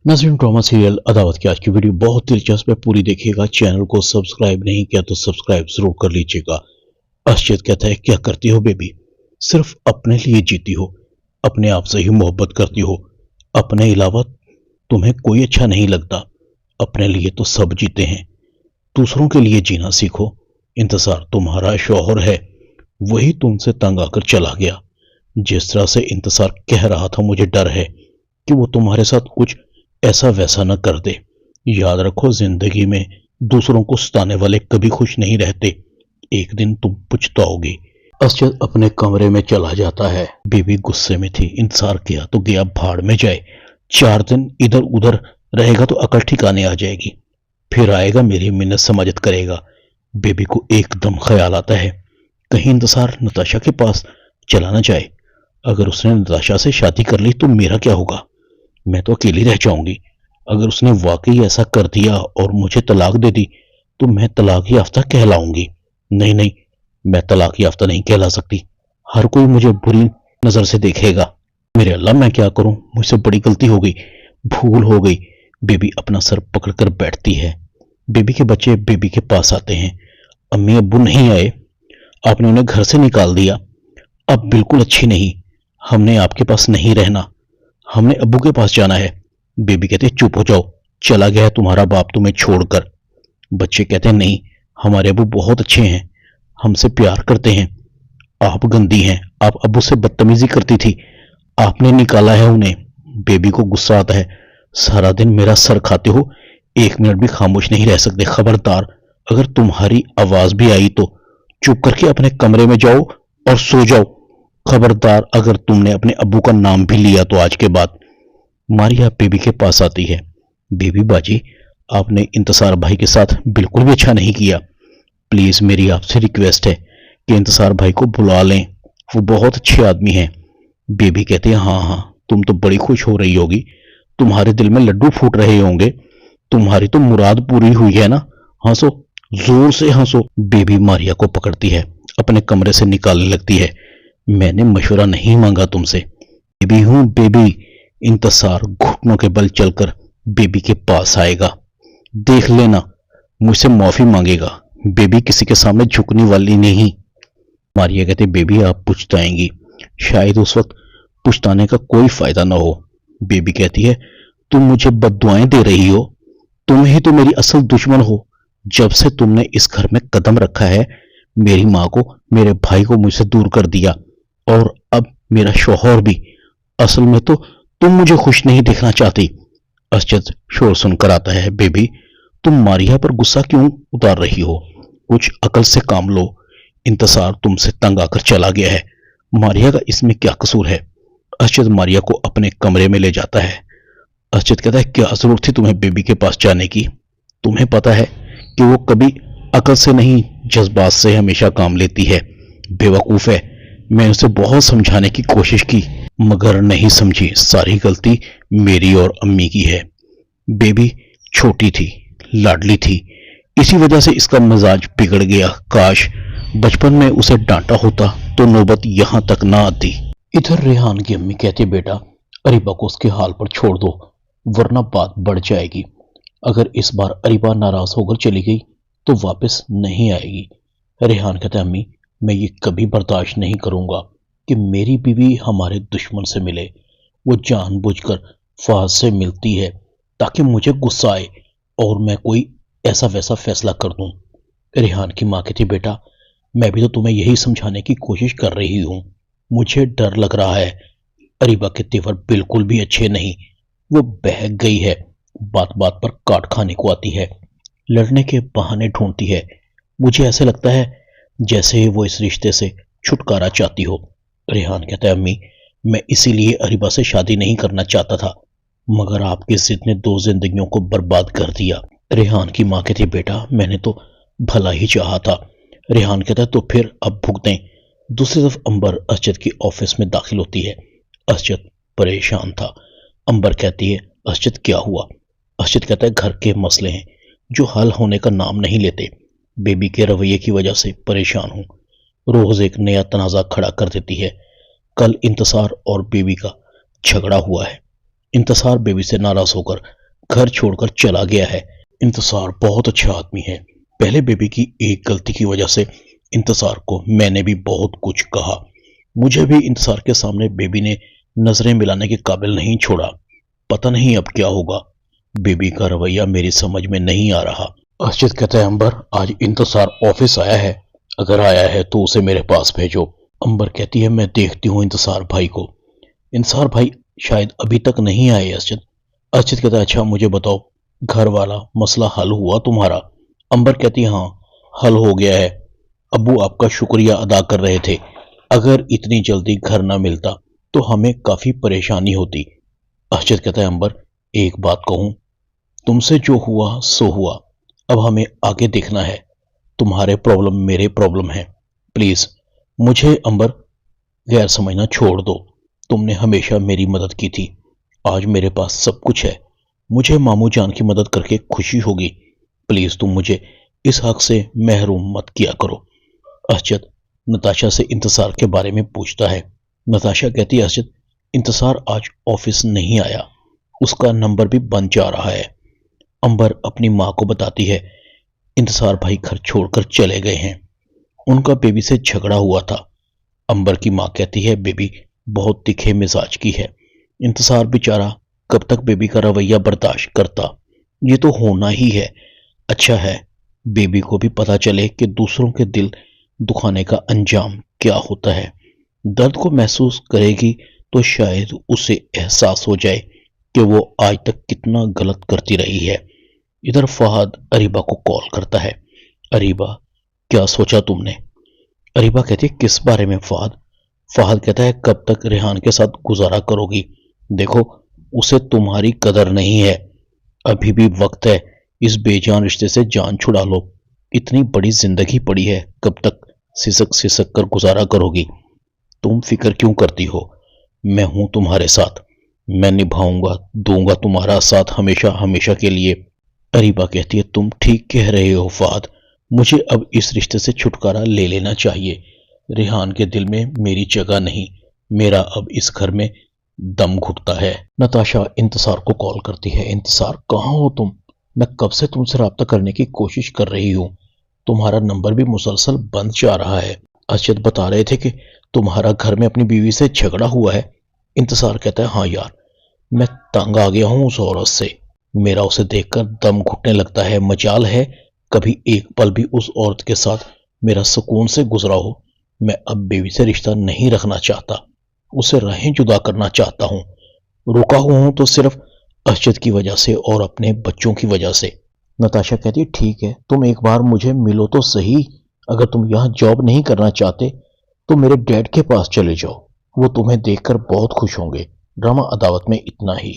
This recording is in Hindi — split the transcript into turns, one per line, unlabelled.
नाज़रीन, ड्रामा सीरियल अदावत की आज की वीडियो बहुत दिलचस्प है, पूरी देखिएगा। चैनल को सब्सक्राइब नहीं किया तो सब्सक्राइब जरूर कर लीजिएगा। अर्शद कहता है, क्या करती हो बेबी? सिर्फ अपने लिए जीती हो, अपने आप से ही मोहब्बत करती हो, अपने अलावा तुम्हें कोई अच्छा नहीं लगता। अपने लिए तो सब जीते हैं, दूसरों के लिए जीना सीखो। इंतजार तुम्हारा शौहर है, वही तुमसे तंग आकर चला गया। जिस तरह से इंतजार कह रहा था, मुझे डर है कि वो तुम्हारे साथ कुछ ऐसा वैसा न कर दे। याद रखो, जिंदगी में दूसरों को सताने वाले कभी खुश नहीं रहते। एक दिन तुम पछताओगे। असद अपने कमरे में चला जाता है। बीबी गुस्से में थी। इंतजार किया तो गया भाड़ में जाए। 4 दिन इधर उधर रहेगा तो अकल ठिकाने आ जाएगी, फिर आएगा मेरी मिन्नत समझत करेगा। बेबी को एकदम ख्याल आता है, कहीं इंतजार नताशा के पास चला न जाए। अगर उसने नताशा से शादी कर ली तो मेरा क्या होगा? मैं तो अकेली रह जाऊंगी। अगर उसने वाकई ऐसा कर दिया और मुझे तलाक दे दी तो मैं तलाक याफ्ता कहलाऊंगी। नहीं नहीं, मैं तलाक याफ्ता नहीं कहला सकती। हर कोई मुझे बुरी नजर से देखेगा। मेरे अल्लाह, मैं क्या करूं? मुझसे बड़ी गलती हो गई, भूल हो गई। बेबी अपना सर पकड़कर बैठती है। बेबी के बच्चे बेबी के पास आते हैं। अम्मी अब्बू नहीं आए, आपने उन्हें घर से निकाल दिया। अब बिल्कुल अच्छी नहीं, हमने आपके पास नहीं रहना, हमने अब्बू के पास जाना है। बेबी कहते, चुप हो जाओ, चला गया है तुम्हारा बाप तुम्हें छोड़कर। बच्चे कहते हैं, नहीं, हमारे अब्बू बहुत अच्छे हैं, हमसे प्यार करते हैं। आप गंदी हैं, आप अब्बू से बदतमीजी करती थी, आपने निकाला है उन्हें। बेबी को गुस्सा आता है, सारा दिन मेरा सर खाते हो, 1 मिनट भी खामोश नहीं रह सकते। खबरदार, अगर तुम्हारी आवाज भी आई तो चुप करके अपने कमरे में जाओ और सो जाओ। खबरदार, अगर तुमने अपने अब्बू का नाम भी लिया तो आज के बाद। मारिया बेबी के पास आती है। बेबी बाजी, आपने इंतजार भाई के साथ बिल्कुल भी अच्छा नहीं किया। प्लीज मेरी आपसे रिक्वेस्ट है कि इंतजार भाई को बुला लें, वो बहुत अच्छे आदमी हैं। बेबी कहते हैं, हाँ हाँ, तुम तो बड़ी खुश हो रही होगी, तुम्हारे दिल में लड्डू फूट रहे होंगे, तुम्हारी तो मुराद पूरी हुई है ना। हंसो, जोर से हंसो। बेबी मारिया को पकड़ती है, अपने कमरे से निकालने लगती है। मैंने मशवरा नहीं मांगा तुमसे, बेबी हूं बेबी। इंतजार घुटनों के बल चलकर बेबी के पास आएगा। देख लेना, मुझसे माफी मांगेगा। बेबी किसी के सामने झुकने वाली नहीं। मारिया कहते, बेबी आप पुछताएंगी, शायद उस वक्त पुछताने का कोई फायदा ना हो। बेबी कहती है, तुम मुझे बद्दुआएं दे रही हो, तुम ही तो मेरी असल दुश्मन हो। जब से तुमने इस घर में कदम रखा है, मेरी माँ को, मेरे भाई को मुझसे दूर कर दिया, और अब मेरा शौहर भी। असल में तो तुम मुझे खुश नहीं देखना चाहती। असजद शोर सुनकर आता है, बेबी तुम मारिया पर गुस्सा क्यों उतार रही हो? कुछ अकल से काम लो। इंतजार तुमसे तंग आकर चला गया है, मारिया का इसमें क्या कसूर है? असजद मारिया को अपने कमरे में ले जाता है। असजद कहता है, क्या जरूरत थी तुम्हें बेबी के पास जाने की? तुम्हें पता है कि वो कभी अकल से नहीं, जज्बात से हमेशा काम लेती है। बेवकूफ है। मैं उसे बहुत समझाने की कोशिश की, मगर नहीं समझी। सारी गलती मेरी और अम्मी की है। बेबी छोटी थी, लाडली थी, इसी वजह से इसका मिजाज बिगड़ गया। काश बचपन में उसे डांटा होता तो नौबत यहां तक ना आती। इधर रेहान की अम्मी कहती, बेटा अरीबा को उसके हाल पर छोड़ दो, वरना बात बढ़ जाएगी। अगर इस बार अरीबा नाराज होकर चली गई तो वापस नहीं आएगी। रेहान कहता है, अम्मी मैं ये कभी बर्दाश्त नहीं करूंगा कि मेरी बीवी हमारे दुश्मन से मिले। वो जानबूझकर फाज से मिलती है ताकि मुझे गुस्सा आए और मैं कोई ऐसा वैसा फैसला कर दूं। रेहान की माँ कहती, बेटा मैं भी तो तुम्हें यही समझाने की कोशिश कर रही हूं। मुझे डर लग रहा है। अरीबा के तेवर बिल्कुल भी अच्छे नहीं, वो बहक गई है, बात बात पर काट खाने को आती है, लड़ने के बहाने ढूंढती है। मुझे ऐसे लगता है जैसे वो इस रिश्ते से छुटकारा चाहती हो। रेहान कहता है, अम्मी मैं इसीलिए अरीबा से शादी नहीं करना चाहता था, मगर आपकी जिद ने 2 जिंदगियों को बर्बाद कर दिया। रेहान की माँ कहती, बेटा मैंने तो भला ही चाहा था। रेहान कहता है, तो फिर अब भुगतें। दूसरी तरफ अंबर असजद की ऑफिस में दाखिल होती है। असजद परेशान था। अंबर कहती है, असजद क्या हुआ? असजद कहता है, घर के मसले हैं जो हल होने का नाम नहीं लेते। बेबी के रवैये की वजह से परेशान हूं। रोज एक नया तनाजा खड़ा कर देती है। कल इंतजार और बेबी का झगड़ा हुआ है। इंतजार बेबी से नाराज होकर घर छोड़कर चला गया है। इंतजार बहुत अच्छा आदमी है। पहले बेबी की एक गलती की वजह से इंतजार को मैंने भी बहुत कुछ कहा। मुझे भी इंतजार के सामने बेबी ने नजरें मिलाने के काबिल नहीं छोड़ा। पता नहीं अब क्या होगा। बेबी का रवैया मेरी समझ में नहीं आ रहा। अर्शित कहता है, अंबर आज इंतजार ऑफिस आया है, अगर आया है तो उसे मेरे पास भेजो। अंबर कहती है, मैं देखती हूँ इंतजार भाई को। इंतजार भाई शायद अभी तक नहीं आए। अर्शित अर्शित कहता है, अच्छा मुझे बताओ, घर वाला मसला हल हुआ तुम्हारा? अंबर कहती है, हाँ हल हो गया है। अब्बू आपका शुक्रिया अदा कर रहे थे। अगर इतनी जल्दी घर ना मिलता तो हमें काफी परेशानी होती। अर्शित कहता है, अंबर एक बात कहूं, तुमसे जो हुआ सो हुआ, अब हमें आगे देखना है। तुम्हारे प्रॉब्लम मेरे प्रॉब्लम है। प्लीज मुझे अंबर गैर समझना छोड़ दो। तुमने हमेशा मेरी मदद की थी, आज मेरे पास सब कुछ है। मुझे मामू जान की मदद करके खुशी होगी। प्लीज तुम मुझे इस हक से महरूम मत किया करो। अर्शद नताशा से इंतजार के बारे में पूछता है। नताशा कहती है, अर्शद इंतजार आज ऑफिस नहीं आया, उसका नंबर भी बंद जा रहा है। अंबर अपनी माँ को बताती है, इंतजार भाई घर छोड़कर चले गए हैं, उनका बेबी से झगड़ा हुआ था। अंबर की माँ कहती है, बेबी बहुत तीखे मिजाज की है, इंतजार बेचारा कब तक बेबी का रवैया बर्दाश्त करता। ये तो होना ही है। अच्छा है बेबी को भी पता चले कि दूसरों के दिल दुखाने का अंजाम क्या होता है। दर्द को महसूस करेगी तो शायद उसे एहसास हो जाए कि वो आज तक कितना गलत करती रही है। इधर फहद अरीबा को कॉल करता है। अरीबा क्या सोचा तुमने? अरीबा कहती है, किस बारे में फहद? फहद कहता है, कब तक रेहान के साथ गुजारा करोगी? देखो उसे तुम्हारी कदर नहीं है, अभी भी वक्त है, इस बेजान रिश्ते से जान छुड़ा लो। इतनी बड़ी जिंदगी पड़ी है, कब तक सिसक सिसक कर गुजारा करोगी? तुम फिक्र क्यों करती हो? मैं हूं तुम्हारे साथ, मैं निभाऊंगा, दूंगा तुम्हारा साथ हमेशा हमेशा के लिए। अरीबा कहती है, तुम ठीक कह रहे हो फहद, मुझे अब इस रिश्ते से छुटकारा ले लेना चाहिए। रेहान के दिल में मेरी जगह नहीं, मेरा अब इस घर में दम घुटता है। नताशा इंतजार को कॉल करती है। इंतजार कहाँ हो तुम? मैं कब से तुमसे रब्ता करने की कोशिश कर रही हूँ, तुम्हारा नंबर भी मुसलसल बंद जा रहा है। अर्शद बता रहे थे कि तुम्हारा घर में अपनी बीवी से झगड़ा हुआ है। इंतजार कहता है, हाँ यार मैं तंग आ गया हूँ उस औरत से, मेरा उसे देखकर दम घुटने लगता है। मजाल है कभी एक पल भी उस औरत के साथ मेरा सुकून से गुजरा हो। मैं अब बीवी से रिश्ता नहीं रखना चाहता, उसे राहें जुदा करना चाहता हूँ। रुका हुआ हूं तो सिर्फ अर्शद की वजह से और अपने बच्चों की वजह से। नताशा कहती है, ठीक है तुम एक बार मुझे मिलो तो सही। अगर तुम यहाँ जॉब नहीं करना चाहते तो मेरे डैड के पास चले जाओ, वो तुम्हें देखकर बहुत खुश होंगे। ड्रामा अदावत में इतना ही।